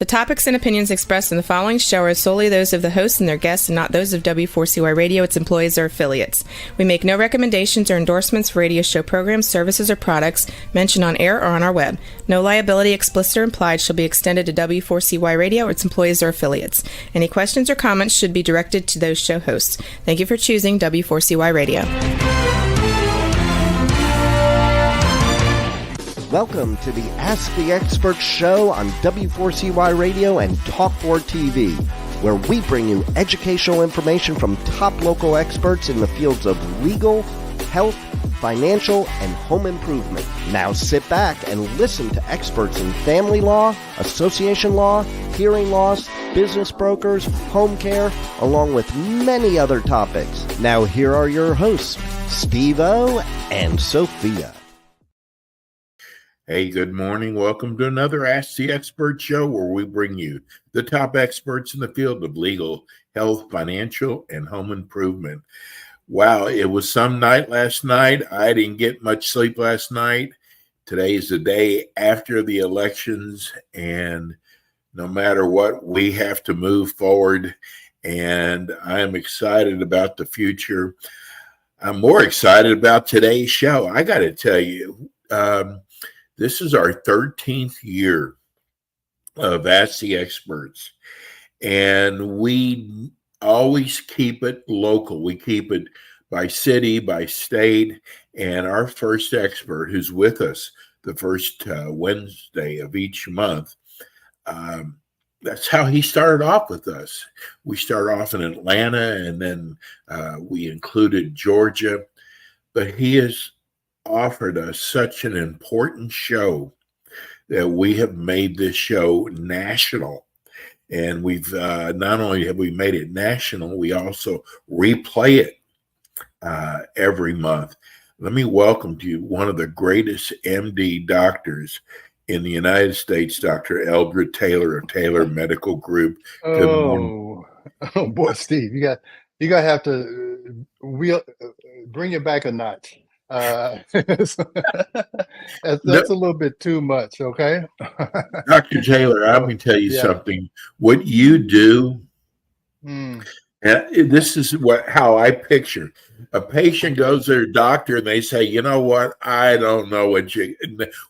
topics and opinions expressed in the following show are solely those of the hosts and their guests and not those of W4CY Radio, its employees, or affiliates. We make no recommendations or endorsements for radio show programs, services, or products mentioned on air or on our web. No liability, explicit or implied, shall be extended to W4CY Radio or its employees or affiliates. Any questions or comments should be directed to those show hosts. Thank you for choosing W4CY Radio. Welcome to the Ask the Expert show on W4CY Radio and Talk4 TV, where we bring you educational information from top local experts in the fields of legal, health, financial, and home improvement. Now sit back and listen to experts in family law, association law, hearing loss, business brokers, home care, along with many other topics. Now here are your hosts, Steve-O and Sophia. Hey, good morning. Welcome to another Ask the Expert show where we bring you the top experts in the field of legal, health, financial, and home improvement. Wow, it was some night last night. I didn't get much sleep last night. Today is the day after the elections, and no matter what, we have to move forward, and I am excited about the future. I'm more excited about today's show. I got to tell you, this is our 13th year of Ask the Experts, and we always keep it local. We keep it by city, by state, and our first expert who's with us the first Wednesday of each month, that's how he started off with us. We started off in Atlanta, and then we included Georgia, but he has offered us such an important show that we have made this show national. And we've not only have we made it national, we also replay it every month. Let me welcome to you one of the greatest MD doctors in the United States, Dr. Eldred Taylor of Taylor Medical Group. Oh boy, Steve, you got to have to bring it back a notch. That's a little bit too much, okay? Dr. Taylor, I'm going to tell you something. What you do, and this is how I picture. A patient goes to their doctor and they say, you know what, I don't know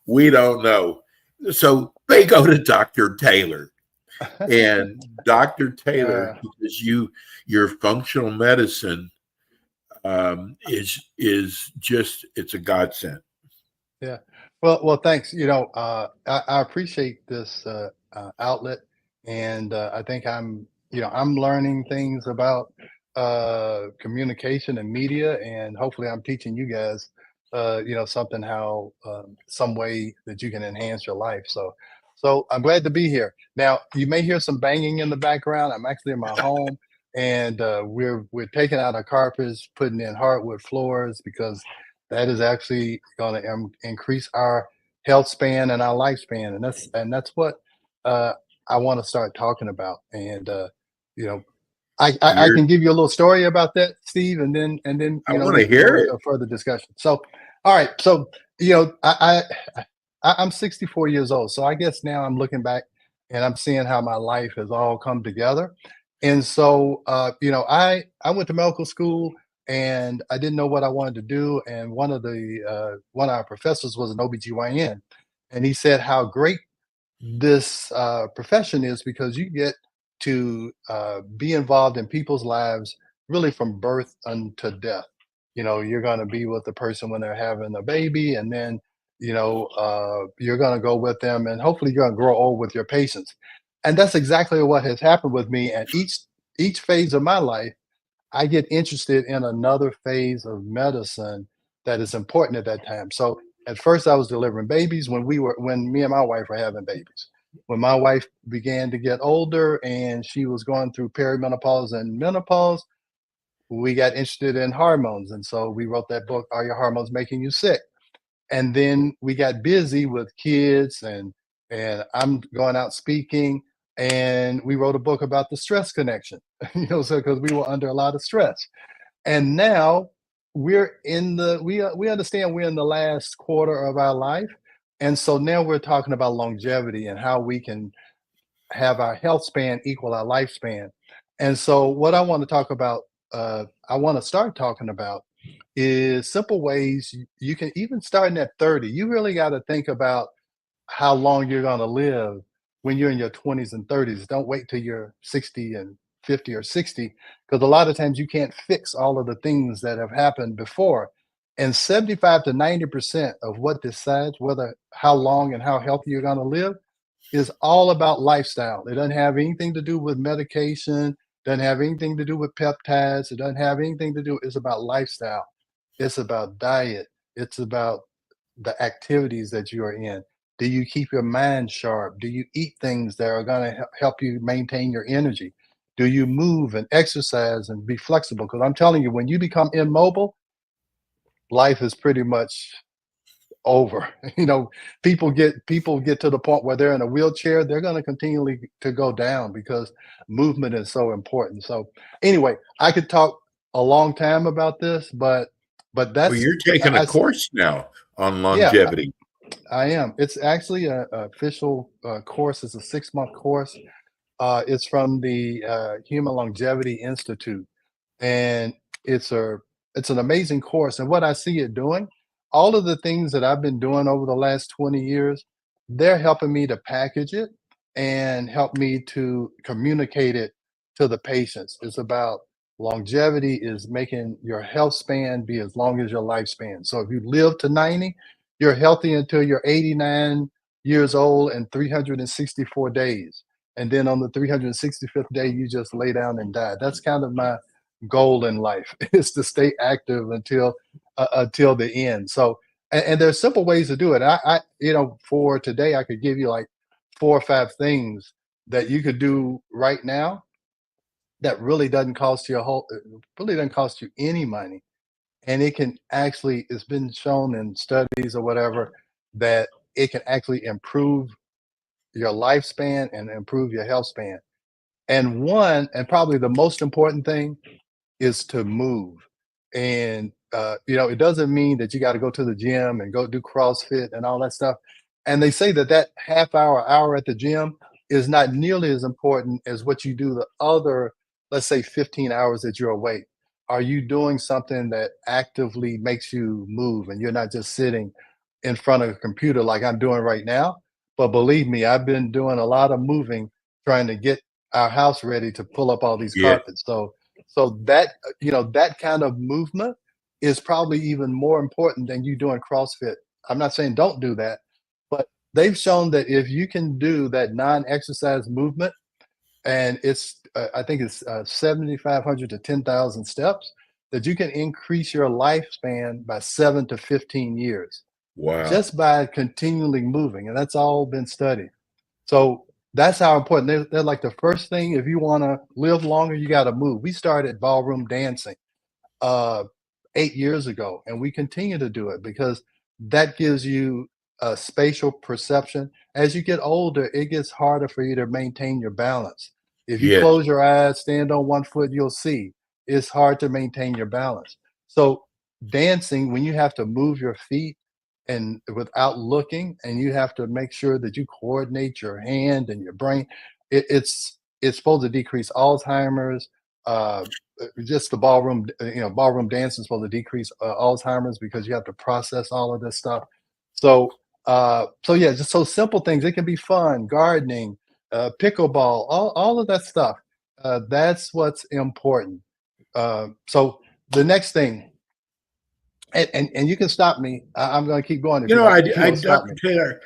we don't know. So they go to Dr. Taylor. And Dr. Taylor, because your functional medicine is just, it's a godsend. Yeah. Well, thanks. I appreciate this outlet, and I think I'm learning things about communication and media, and hopefully I'm teaching you guys, something some way that you can enhance your life. So I'm glad to be here. Now, you may hear some banging in the background. I'm actually in my home. And we're taking out our carpets, putting in hardwood floors, because that is actually going to increase our health span and our lifespan, and that's what I want to start talking about. And I can give you a little story about that, Steve, and then I want to hear it. A further discussion. So, all right, so I'm 64 years old, so I guess now I'm looking back and I'm seeing how my life has all come together. And so, I went to medical school and I didn't know what I wanted to do. And one of our professors was an OBGYN. And he said how great this profession is, because you get to be involved in people's lives really from birth unto death. You're going to be with the person when they're having a baby, and then, you're going to go with them, and hopefully you're going to grow old with your patients. And that's exactly what has happened with me. At each phase of my life, I get interested in another phase of medicine that is important at that time. So at first I was delivering babies when me and my wife were having babies. When my wife began to get older and she was going through perimenopause and menopause, we got interested in hormones. And so we wrote that book, Are Your Hormones Making You Sick? And then we got busy with kids, and I'm going out speaking. And we wrote a book about the stress connection, so because we were under a lot of stress. And now we understand we're in the last quarter of our life. And so now we're talking about longevity and how we can have our health span equal our lifespan. And so, what I want to talk about, I want to start talking about, is simple ways you can, even starting at 30. You really got to think about how long you're going to live when you're in your 20s and 30s. Don't wait till you're 60 and 50 or 60, because a lot of times you can't fix all of the things that have happened before. And 75 to 90% of what decides whether how long and how healthy you're going to live is all about lifestyle. It doesn't have anything to do with medication, doesn't have anything to do with peptides, it doesn't have anything to do, it's about lifestyle. It's about diet. It's about the activities that you are in. Do you keep your mind sharp? Do you eat things that are going to help you maintain your energy? Do you move and exercise and be flexible? Because I'm telling you, when you become immobile, life is pretty much over. You know, people get to the point where they're in a wheelchair, they're going to continually to go down because movement is so important. So anyway, I could talk a long time about this, but Well, that's you're taking a I, course now on yeah, longevity. I am. It's actually a official course. It's a 6-month course. It's from the Human Longevity Institute, and it's a it's an amazing course. And what I see it doing, all of the things that I've been doing over the last 20 years, they're helping me to package it and help me to communicate it to the patients. It's about longevity is making your health span be as long as your lifespan. So if you live to 90, you're healthy until you're 89 years old and 364 days. And then on the 365th day, you just lay down and die. That's kind of my goal in life is to stay active until the end. So, and there's simple ways to do it. For today, I could give you like 4 or 5 things that you could do right now that really doesn't cost you really doesn't cost you any money, and it can actually, it's been shown in studies or whatever that it can actually improve your lifespan and improve your health span. And one, and probably the most important thing, is to move. And it doesn't mean that you got to go to the gym and go do CrossFit and all that stuff. And they say that that half hour at the gym is not nearly as important as what you do the other, let's say 15 hours that you're awake. Are you doing something that actively makes you move and you're not just sitting in front of a computer like I'm doing right now? But believe me, I've been doing a lot of moving trying to get our house ready to pull up all these Yeah. carpets. So that that kind of movement is probably even more important than you doing CrossFit. I'm not saying don't do that, but they've shown that if you can do that non-exercise movement, and it's I think it's 7,500 to 10,000 steps, that you can increase your lifespan by 7 to 15 years Wow. just by continually moving, and that's all been studied. So that's how important they're like the first thing. If you want to live longer, you got to move. We started ballroom dancing uh, 8 years ago, and we continue to do it because that gives you a spatial perception. As you get older, it gets harder for you to maintain your balance. If you Yes. close your eyes, stand on one foot, you'll see it's hard to maintain your balance. So dancing, when you have to move your feet and without looking, and you have to make sure that you coordinate your hand and your brain, it's supposed to decrease Alzheimer's. Just the ballroom dance is supposed to decrease Alzheimer's because you have to process all of this stuff. So yeah, just so simple things. It can be fun, gardening, pickleball, all of that stuff. That's what's important. So the next thing, and you can stop me. I'm going to keep going if You know, I, if you I, don't stop me. Dr. Taylor,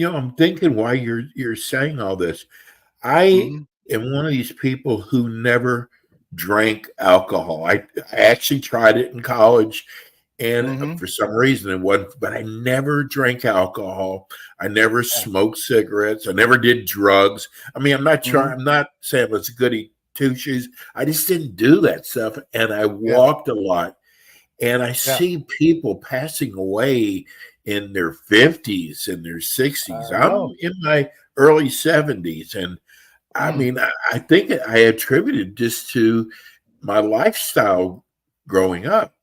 I'm thinking while you're saying all this, I Mhm, am one of these people who never drank alcohol. I actually tried it in college, and mhm, for some reason it wasn't. But I never drank alcohol. I never yeah, smoked cigarettes. I never did drugs. I mean, I'm not trying. mhm, I'm not saying I was a goody two shoes. I just didn't do that stuff, and I yeah, walked a lot. And I yeah. see people passing away in their 50s and their 60s. I I'm know. in my early 70s. And I Mm. mean, I think I attributed this to my lifestyle growing up.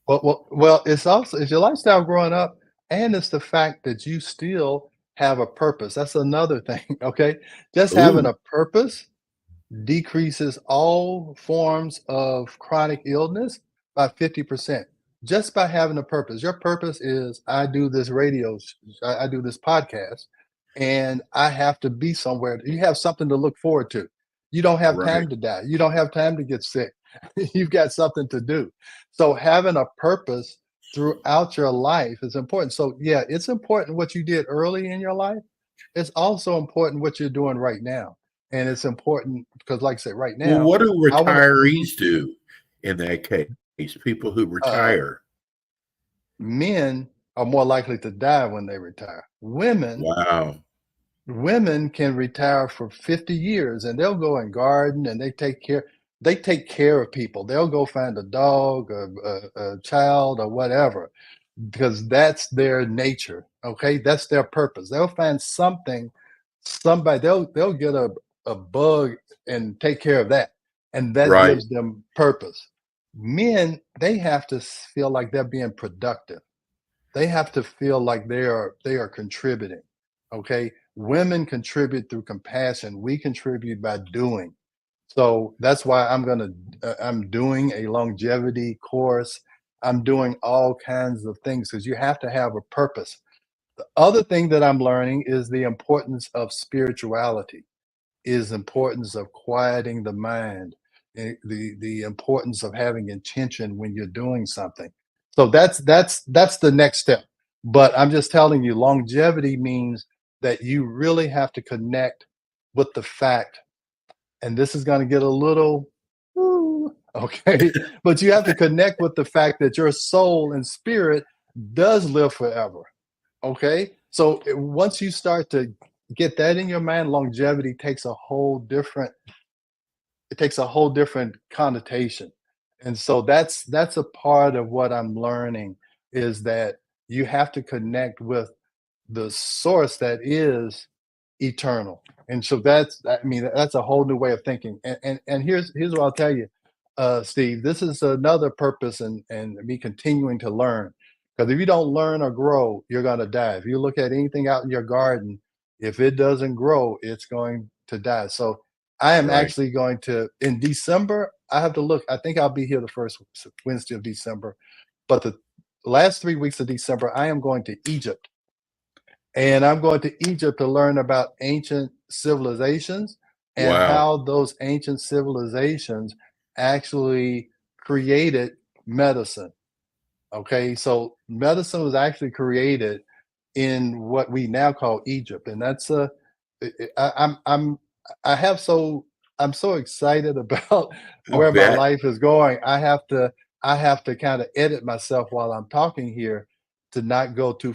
Well, it's your lifestyle growing up, and it's the fact that you still have a purpose. That's another thing. Okay. Just having Ooh, a purpose decreases all forms of chronic illness by 50%. Just by having a purpose. Your purpose is I do this I do this podcast, and I have to be somewhere. You have something to look forward to. You don't have right. time to die. You don't have time to get sick. You've got something to do. So having a purpose throughout your life is important. So yeah, it's important what you did early in your life. It's also important what you're doing right now. And it's important because, like I said, right Well, now, what do I want to, retirees do in that case? People who uh, retire. men are more likely to die when they retire. Wow. Women can retire for 50 years and they'll go and garden and they take care of people. They'll go find a dog, a child, or whatever, because that's their nature. Okay. That's their purpose. They'll find they'll get a bug and take care of that. And that Right. gives them purpose. Men, they have to feel like they're being productive. They have to feel like they are contributing. Okay. Women contribute through compassion. We contribute by doing. So that's why I'm doing a longevity course. I'm doing all kinds of things because you have to have a purpose. The other thing that I'm learning is the importance of spirituality, is importance of quieting the mind, the importance of having intention when you're doing something. So that's the next step. But I'm just telling you, longevity means that you really have to connect with the fact, and this is going to get a little okay, but you have to connect with the fact that your soul and spirit does live forever. Okay. So once you start to get that in your mind, longevity takes a whole different, it takes a whole different connotation. And so that's a part of what I'm learning, is that you have to connect with the source that is eternal. And so that's a whole new way of thinking. And here's what I'll tell you, Steve. This is another purpose and me continuing to learn. Because if you don't learn or grow, you're gonna die. If you look at anything out in your garden, if it doesn't grow, it's going to die. So I am Right. actually going to, in December, I have to look. I think I'll be here the first Wednesday of December, but the last 3 weeks of December, I am going to Egypt, and I'm going to Egypt to learn about ancient civilizations and Wow. how those ancient civilizations actually created medicine. Okay, so medicine was actually created in what we now call Egypt, and that's a I'm I have so I'm so excited about I where my bet. life is going. I have to kind of edit myself while I'm talking here to not go too,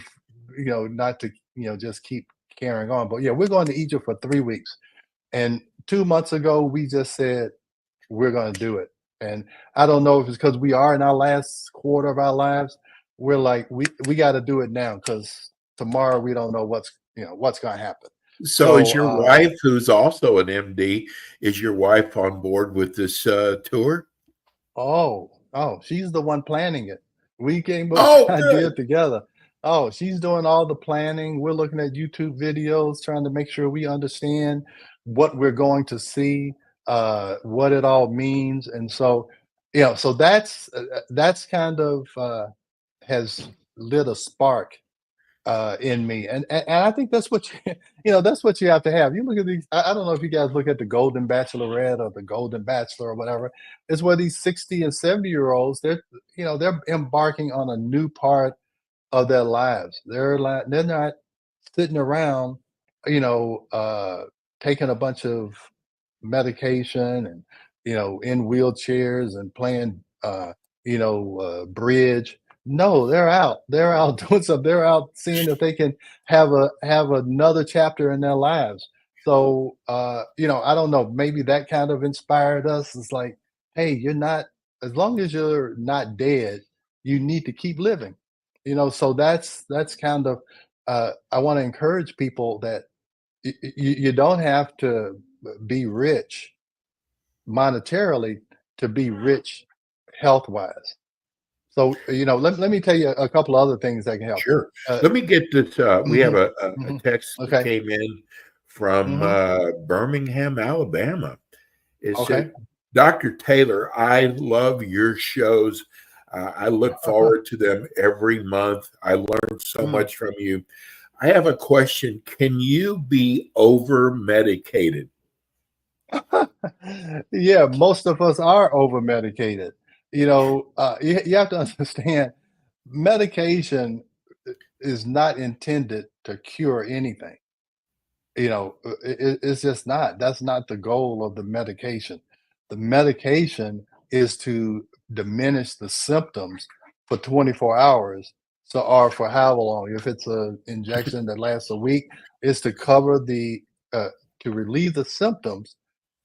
not to just keep carrying on. But yeah, we're going to Egypt for 3 weeks, and 2 months ago we just said we're going to do it. And I don't know if it's because we are in our last quarter of our lives. We're like we got to do it now because tomorrow we don't know what's going to happen. So is So your wife, who's also an MD, is your wife on board with this tour? oh, she's the one planning it. We came up with the Oh, idea good. together. Oh, she's doing all the planning. We're looking at YouTube videos, trying to make sure we understand what we're going to see, what it all means, and so so that's kind of has lit a spark in me. And I think that's what that's what you have to have. You look at these. I don't know if you guys look at the Golden Bachelorette or the Golden Bachelor or whatever. It's where these 60 and 70-year-olds, they're embarking on a new part of their lives. They're not sitting around, you know, uh, taking a bunch of medication and in wheelchairs and playing bridge. No, they're out. They're out doing something. They're out seeing if they can have another chapter in their lives. So I don't know, maybe that kind of inspired us. It's like, hey, you're not, as long as you're not dead, you need to keep living. So that's kind of, I want to encourage people that you don't have to be rich monetarily to be rich health wise. So, let me tell you a couple other things that can help. Sure. Uh, Let me get this. We have mhm, a mhm. text that Okay. came in from Hmm. Birmingham, Alabama. It Okay. said, Dr. Taylor, I love your shows. I look forward to them every month. I learn so Mm. much from you. I have a question. Can you be over medicated? Yeah, most of us are over medicated. You have to understand medication is not intended to cure anything. It's just not. That's not the goal of the medication. The medication is to diminish the symptoms for 24 hours. So, or for however long. If it's an injection that lasts a week, it's to cover to relieve the symptoms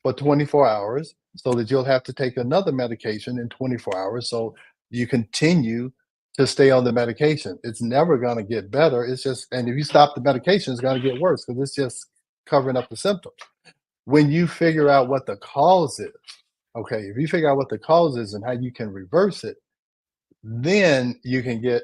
for 24 hours so that you'll have to take another medication in 24 hours. So you continue to stay on the medication. It's never going to get better. It's just, and if you stop the medication, it's going to get worse because it's just covering up the symptoms. When you figure out what the cause is, okay, if you figure out what the cause is and how you can reverse it, then you can get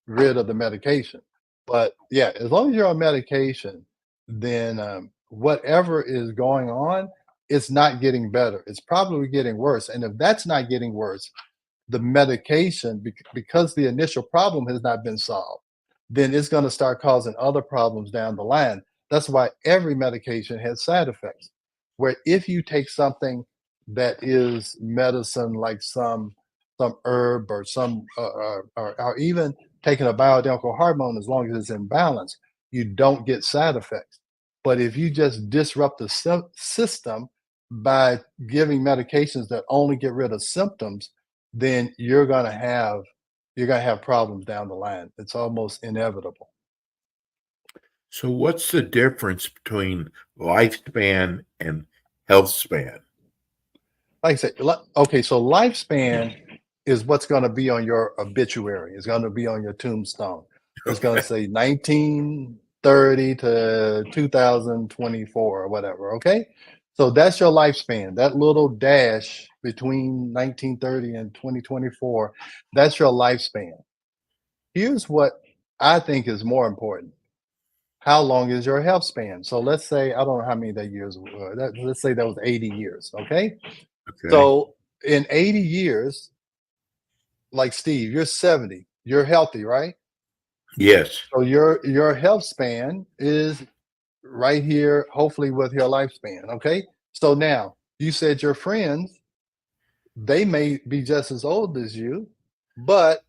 rid of the medication. But yeah, as long as you're on medication, then whatever is going on, it's not getting better. It's probably getting worse. And if that's not getting worse, the medication, because the initial problem has not been solved, then it's going to start causing other problems down the line. That's why every medication has side effects. Where if you take something that is medicine, like some herb or or even taking a bioidentical hormone, as long as it's in balance, you don't get side effects. But if you just disrupt the system by giving medications that only get rid of symptoms, then you're gonna have problems down the line. It's almost inevitable. So, what's the difference between lifespan and health span? Like I said, okay, so lifespan is what's gonna be on your obituary. It's gonna be on your tombstone. It's gonna Okay. say 1930 to 2024 or whatever. Okay, so that's your lifespan. That little dash between 1930 and 2024, that's your lifespan. Here's what I think is more important. How long is your health span? So let's say, I don't know how many that years were. Let's say that was 80 years. Okay. Okay. So in 80 years, like Steve, you're 70, you're healthy, right? Yes. So your health span is right here, hopefully with your lifespan. Okay. So now you said your friends, they may be just as old as you, but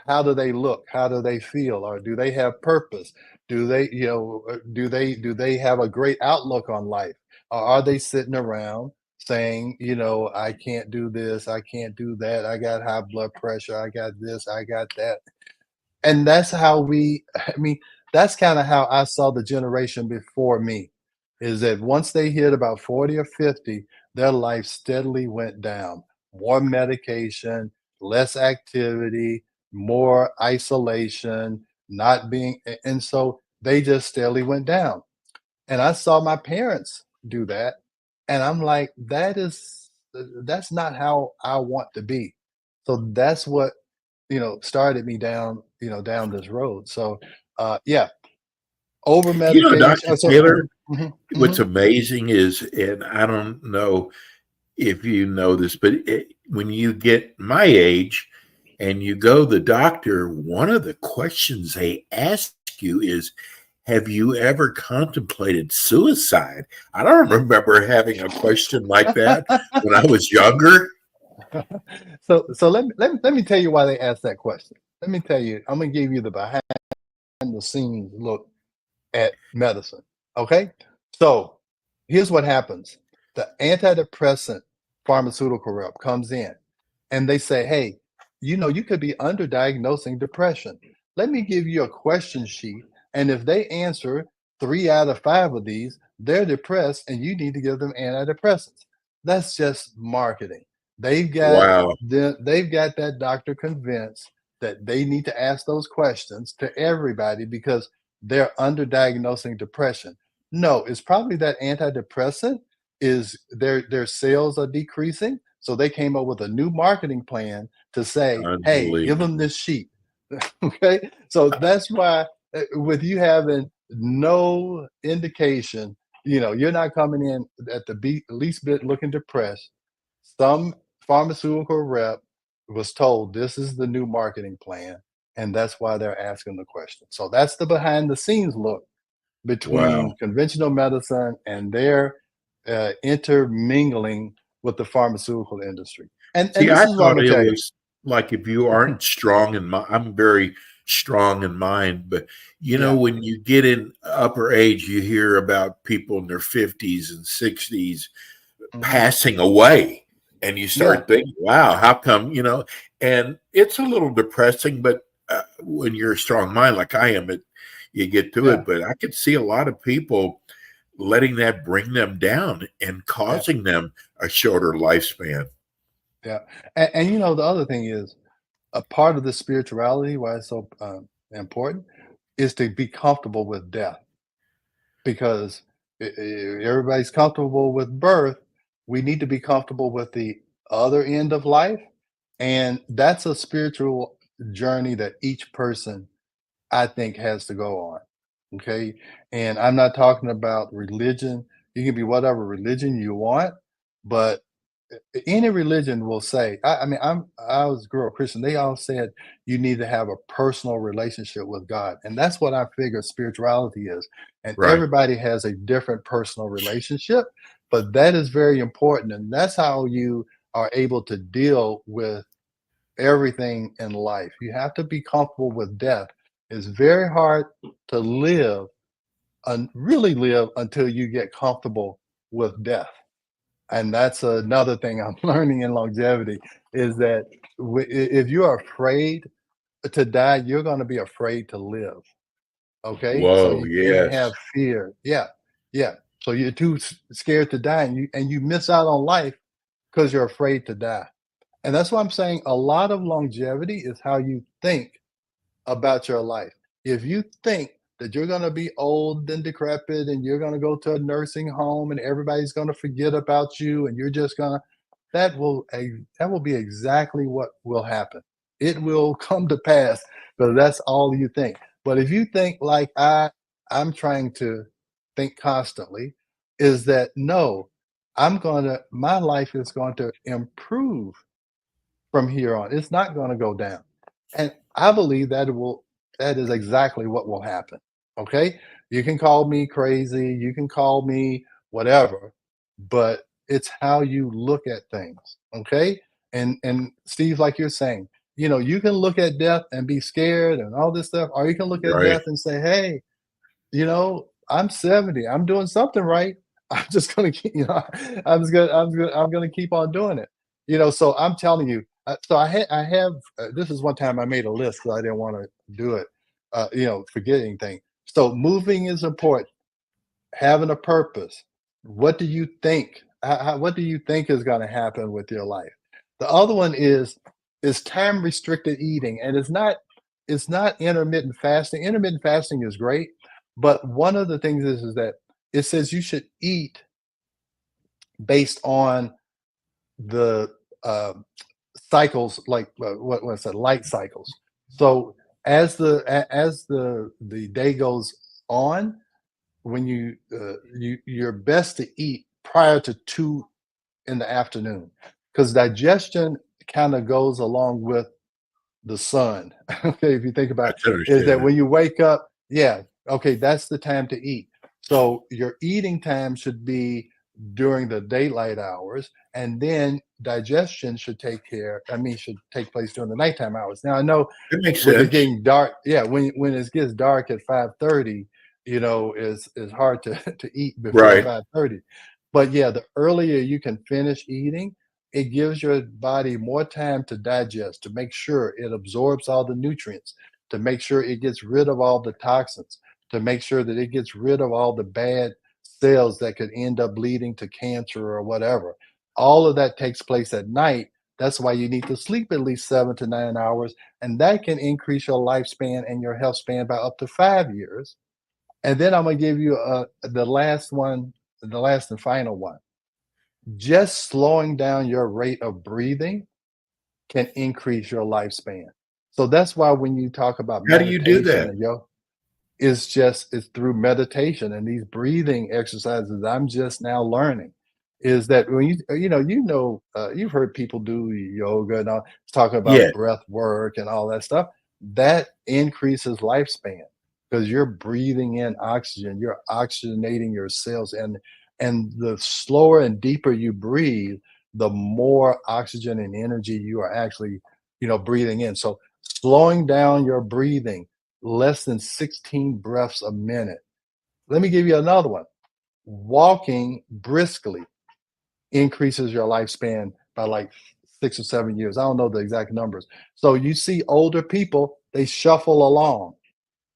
how do they look? How do they feel? Or do they have purpose? Do they have a great outlook on life? Or are they sitting around saying, I can't do this, I can't do that, I got high blood pressure, I got this, I got that. And that's how I mean, that's kind of how I saw the generation before me, is that once they hit about 40 or 50, their life steadily went down. More medication, less activity, more isolation, not being, and so they just steadily went down. And I saw my parents do that. And I'm like, that's not how I want to be. So that's what, started me down this road. So yeah, over medication. Dr. Taylor, Mhm, what's mhm. amazing is, and I don't know if you know this, but when you get my age and you go to the doctor, one of the questions they ask you is, have you ever contemplated suicide? I don't remember having a question like that when I was younger. So let me tell you why they asked that question. Let me tell you, I'm gonna give you the behind the scenes look at medicine. Okay. So here's what happens. The antidepressant pharmaceutical rep comes in and they say, hey, you could be underdiagnosing depression. Let me give you a question sheet. And if they answer 3 out of 5 of these, they're depressed and you need to give them antidepressants. That's just marketing. They've got Wow. they've got that doctor convinced that they need to ask those questions to everybody because they're underdiagnosing depression. No, it's probably that antidepressant is their sales are decreasing, So they came up with a new marketing plan to say, hey, give them Unbelievable. this sheet. Okay. So that's why with you having no indication, you're not coming in at the least bit looking depressed. Some pharmaceutical rep was told this is the new marketing plan, and that's why they're asking the question. So that's the behind the scenes look between Wow. conventional medicine and their intermingling with the pharmaceutical industry. And See, this I is what I'm thought gonna it tell you. was like if you aren't strong in mind, I'm very strong in mind, but Yeah. when you get in upper age, you hear about people in their 50s and 60s Mhm. passing away. And you Yeah. start thinking, wow, how come, and it's a little depressing, but when you're a strong mind like I am, you get through Yeah. it. But I could see a lot of people letting that bring them down and Yeah. causing them a shorter lifespan. Yeah. And the other thing is a part of the spirituality, why it's so important, is to be comfortable with death because everybody's comfortable with birth. We need to be comfortable with the other end of life. And that's a spiritual journey that each person, I think, has to go on. Okay. And I'm not talking about religion. You can be whatever religion you want, but any religion will say, I mean, I was grew up Christian. They all said you need to have a personal relationship with God. And that's what I figure spirituality is. And Right. everybody has a different personal relationship, but that is very important. And that's how you are able to deal with everything in life. You have to be comfortable with death. It's very hard to live and really live until you get comfortable with death. And that's another thing I'm learning in longevity is that if you're afraid to die, you're going to be afraid to live. Okay, so Whoa, you can't yes. have fear. Yeah, yeah. So you're too scared to die, and you miss out on life because you're afraid to die. And that's why I'm saying a lot of longevity is how you think about your life. If you think that you're going to be old and decrepit and you're going to go to a nursing home and everybody's going to forget about you and you're just going to that will be exactly what will happen. It will come to pass because that's all you think. But if you think like I'm trying to think constantly is that no, my life is going to improve from here on. It's not going to go down. And I believe that is exactly what will happen. Okay? You can call me crazy, you can call me whatever, but it's how you look at things. Okay? And Steve, like you're saying, you can look at death and be scared and all this stuff, or you can look at Right. death and say, hey, I'm 70. I'm doing something right. I'm just gonna keep, I'm gonna keep on doing it. So I'm telling you. So I have. This is one time I made a list because I didn't want to do it. Forgetting things. So moving is important. Having a purpose. What do you think? What do you think is going to happen with your life? The other one is time restricted eating, and it's not intermittent fasting. Intermittent fasting is great, but one of the things is that it says you should eat based on the uh, cycles, like what's that? Light cycles. So as the day goes on, when you're best to eat prior to 2 in the afternoon because digestion kind of goes along with the sun. Okay, if you think I about can it, is understand that that. when you wake up, yeah, okay, that's the time to eat. So your eating time should be during the daylight hours, and then digestion should take place during the nighttime hours. Now I know It makes with it sense. getting dark, yeah, when it gets dark at 5:30, is hard to to eat before Right. 5:30. But yeah, the earlier you can finish eating, it gives your body more time to digest, to make sure it absorbs all the nutrients, to make sure it gets rid of all the toxins, to make sure that it gets rid of all the bad cells that could end up leading to cancer or whatever. All of that takes place at night. That's why you need to sleep at least 7 to 9 hours, and that can increase your lifespan and your health span by up to 5 years. And then I'm gonna give you the last one, the last and final one. just slowing down your rate of breathing can increase your lifespan. So that's why when you talk about How do you do meditation that? and yoga, it's through meditation and these breathing exercises I'm just now learning. Is that when you've heard people do yoga and all, talking about Yes, breath work and all that stuff, that increases lifespan because you're breathing in oxygen, you're oxygenating your cells, and the slower and deeper you breathe, the more oxygen and energy you are actually, breathing in. So slowing down your breathing, less than 16 breaths a minute. Let me give you another one. Walking briskly increases your lifespan by like 6 or 7 years. I don't know the exact numbers. So you see older people, they shuffle along,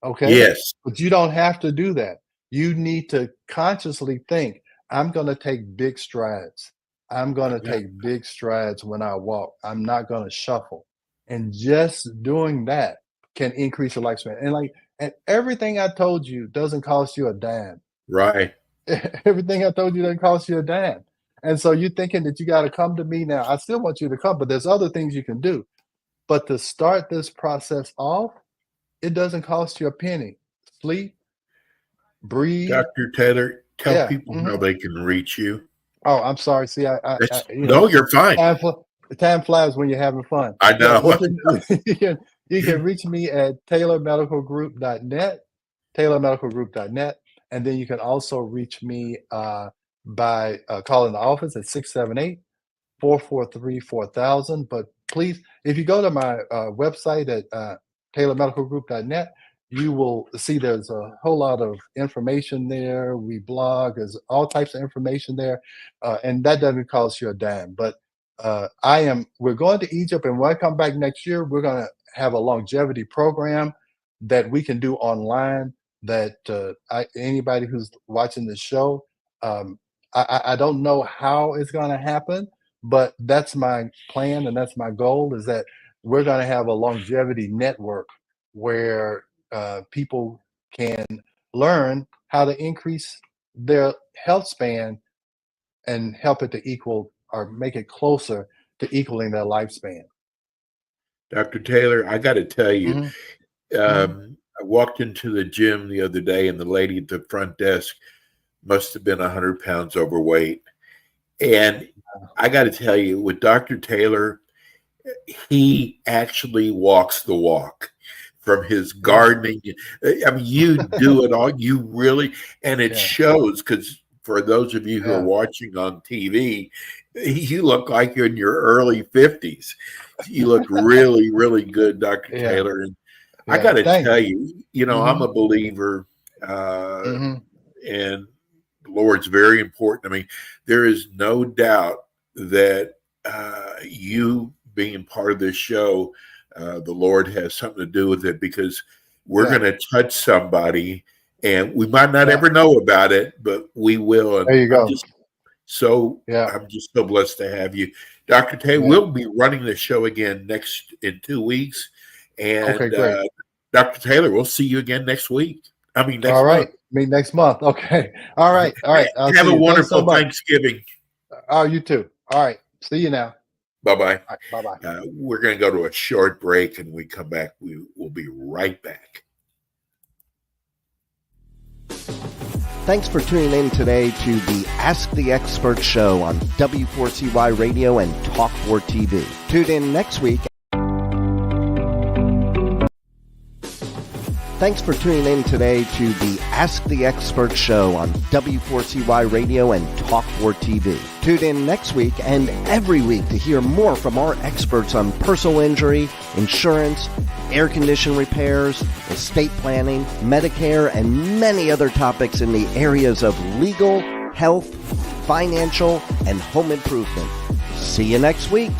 okay? yes, But you don't have to do that. You need to consciously think, I'm going to take big strides. I'm going to yeah, take big strides when I walk. I'm not going to shuffle. And just doing that can increase your lifespan. And everything I told you doesn't cost you a dime. right. Everything I told you doesn't cost you a dime. And so you're thinking that you got to come to me now. I still want you to come, but there's other things you can do. But to start this process off, it doesn't cost you a penny. Sleep, breathe. Dr. Taylor, tell Yeah. people how they can reach you. Oh, I'm sorry. See, No, you're fine. Time flies when you're having fun. I know. You can reach me at taylormedicalgroup.net, taylormedicalgroup.net. And then you can also reach me by calling the office at 678-443-4000. But please, if you go to my website at taylormedicalgroup.net, you will see there's a whole lot of information there. We blog, there's all types of information there. And that doesn't cost you a dime. But we're going to Egypt, and when I come back next year, we're going to have a longevity program that we can do online that anybody who's watching the show, I don't know how it's going to happen, but that's my plan and that's my goal, is that we're going to have a longevity network where people can learn how to increase their health span and help it to equal or make it closer to equaling their lifespan. Dr. Taylor, I got to tell you, Mhm. I walked into the gym the other day, and the lady at the front desk must have been 100 pounds overweight. And I got to tell you, with Dr. Taylor, he actually walks the walk from his gardening. I mean, you do it all. You really, and it Yeah. shows, because for those of you who Yeah. are watching on TV, you look like you're in your early 50s. You look really, really good, Dr. Yeah. Taylor. And I Yeah. got to Thank tell you. you, I'm Mhm. a believer, Mhm. and the Lord's very important. I mean, there is no doubt that you being part of this show, the Lord has something to do with it, because we're Yeah. going to touch somebody, and we might not Yeah. ever know about it, but we will. And There you go. I'm just so blessed to have you, Dr. Tay. Yeah. We'll be running the show again in 2 weeks, and Okay, great. Dr. Taylor, we'll see you again next week. Next All right. month. Meet next month. Okay. All right. All right. I'll Have see a you. Thanks wonderful so much. Thanksgiving. Oh, you too. All right. See you now. Bye-bye. All right. Bye-bye. We're going to go to a short break, and we come back. We will be right back. Thanks for tuning in today to the Ask the Expert show on W4CY Radio and Talk 4 TV. Tune in next week. Thanks for tuning in today to the Ask the Expert show on W4CY Radio and Talk 4 TV. Tune in next week and every week to hear more from our experts on personal injury, insurance, air condition repairs, estate planning, Medicare, and many other topics in the areas of legal, health, financial, and home improvement. See you next week.